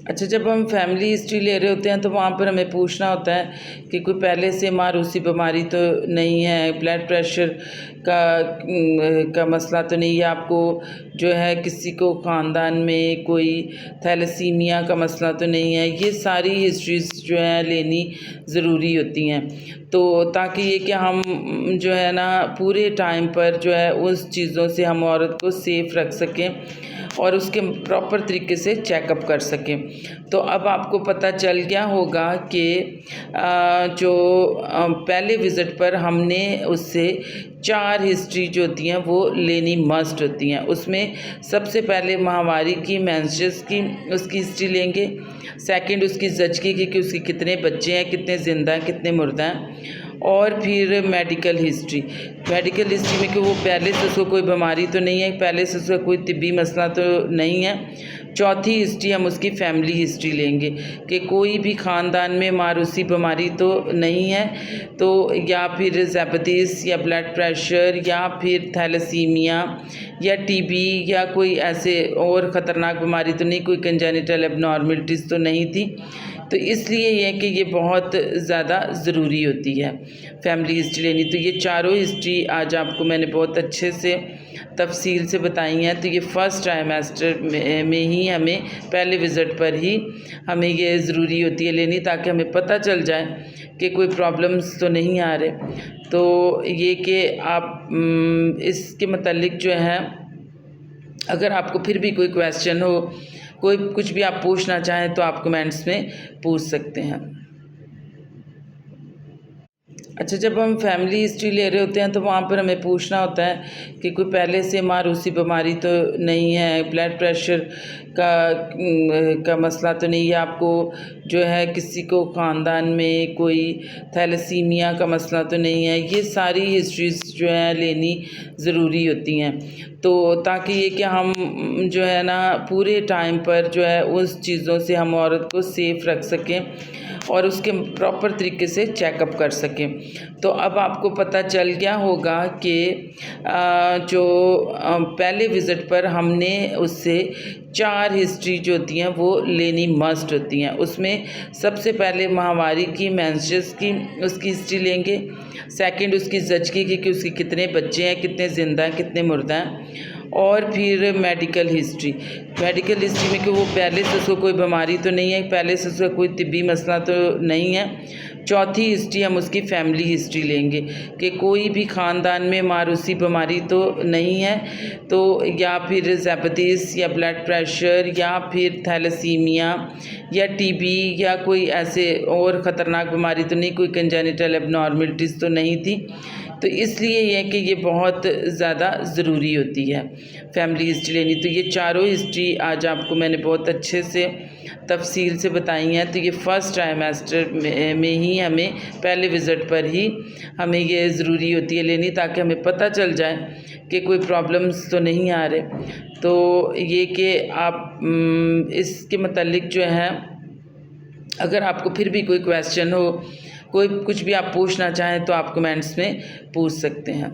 अच्छा, जब हम फैमिली हिस्ट्री ले रहे होते हैं तो वहाँ पर हमें पूछना होता है कि कोई पहले से मारूसी बीमारी तो नहीं है, ब्लड प्रेशर का मसला तो नहीं है, आपको जो है किसी को ख़ानदान में कोई थैलेसीमिया का मसला तो नहीं है। ये सारी हिस्ट्रीज़ जो है लेनी ज़रूरी होती हैं, तो ताकि ये कि हम जो है ना पूरे टाइम पर जो है उस चीज़ों से हम औरत को सेफ़ रख सकें और उसके प्रॉपर तरीके से चेकअप कर सकें। तो अब आपको पता चल गया होगा कि जो पहले विज़िट पर हमने उससे 4 हिस्ट्री जो होती हैं वो लेनी मस्ट होती हैं। उसमें सबसे पहले माहवारी की, मेंसेस की, उसकी हिस्ट्री लेंगे। सेकंड उसकी ज़चगी की कि उसके कितने बच्चे हैं, कितने ज़िंदा हैं, कितने मुर्दा हैं। और फिर मेडिकल हिस्ट्री में कि वो पहले से उसको कोई बीमारी तो नहीं है, पहले से उसका कोई तिब्बी मसला तो नहीं है। चौथी हिस्ट्री हम उसकी फैमिली हिस्ट्री लेंगे कि कोई भी ख़ानदान में मारूसी बीमारी तो नहीं है, तो या फिर ज़ैबतीस या ब्लड प्रेशर या फिर थैलेसीमिया या टीबी या कोई ऐसे और ख़तरनाक बीमारी तो नहीं, कोई कंजेनिटल एबनॉर्मलिटीज़ तो नहीं थी। तो इसलिए ये कि ये बहुत ज़्यादा ज़रूरी होती है फैमिली हिस्ट्री लेनी। तो ये चारों हिस्ट्री आज आपको मैंने बहुत अच्छे से तफसील से बताई हैं। तो ये फ़र्स्ट ट्राइमेस्टर में ही हमें पहले विज़िट पर ही हमें ये ज़रूरी होती है लेनी, ताकि हमें पता चल जाए कि कोई प्रॉब्लम्स तो नहीं आ रहे। तो ये कि आप इसके मतलब जो है, अगर आपको फिर भी कोई क्वेश्चन हो, कोई कुछ भी आप पूछना चाहें तो आप कमेंट्स में पूछ सकते हैं। अच्छा, जब हम फैमिली हिस्ट्री ले रहे होते हैं तो वहाँ पर हमें पूछना होता है कि कोई पहले से मारूसी बीमारी तो नहीं है, ब्लड प्रेशर का मसला तो नहीं है, आपको जो है किसी को ख़ानदान में कोई थैलेसीमिया का मसला तो नहीं है। ये सारी हिस्ट्रीज़ जो है लेनी ज़रूरी होती हैं, तो ताकि ये कि हम जो है ना पूरे टाइम पर जो है उस चीज़ों से हम औरत को सेफ़ रख सकें और उसके प्रॉपर तरीके से चेकअप कर सकें। तो अब आपको पता चल गया होगा कि जो पहले विज़िट पर हमने उससे 4 हिस्ट्री जो होती हैं वो लेनी मस्ट होती हैं। उसमें सबसे पहले माहवारी की, मेंसेस की, उसकी हिस्ट्री लेंगे। सेकंड उसकी ज़चगी की कि उसके कितने बच्चे हैं, कितने ज़िंदा हैं, कितने मुर्दा हैं। और फिर मेडिकल हिस्ट्री में कि वो पहले से उसको कोई बीमारी तो नहीं है, पहले से उसका कोई तिब्बी मसला तो नहीं है। चौथी हिस्ट्री हम उसकी फैमिली हिस्ट्री लेंगे कि कोई भी ख़ानदान में मारूसी बीमारी तो नहीं है, तो या फिर ज़ैबतीस या ब्लड प्रेशर या फिर थैलेसीमिया या टीबी या कोई ऐसे और ख़तरनाक बीमारी तो नहीं, कोई कंजेनिटल एबनॉर्मलिटीज़ तो नहीं थी। तो इसलिए ये कि ये बहुत ज़्यादा ज़रूरी होती है फैमिली हिस्ट्री लेनी। तो ये चारों हिस्ट्री आज आपको मैंने बहुत अच्छे से तफसील से बताई हैं। तो ये फ़र्स्ट ट्राइमेस्टर में ही हमें पहले विज़िट पर ही हमें ये ज़रूरी होती है लेनी, ताकि हमें पता चल जाए कि कोई प्रॉब्लम्स तो नहीं आ रहे। तो ये कि आप इसके मतलब जो है, अगर आपको फिर भी कोई क्वेश्चन हो, कोई कुछ भी आप पूछना चाहें तो आप कमेंट्स में पूछ सकते हैं।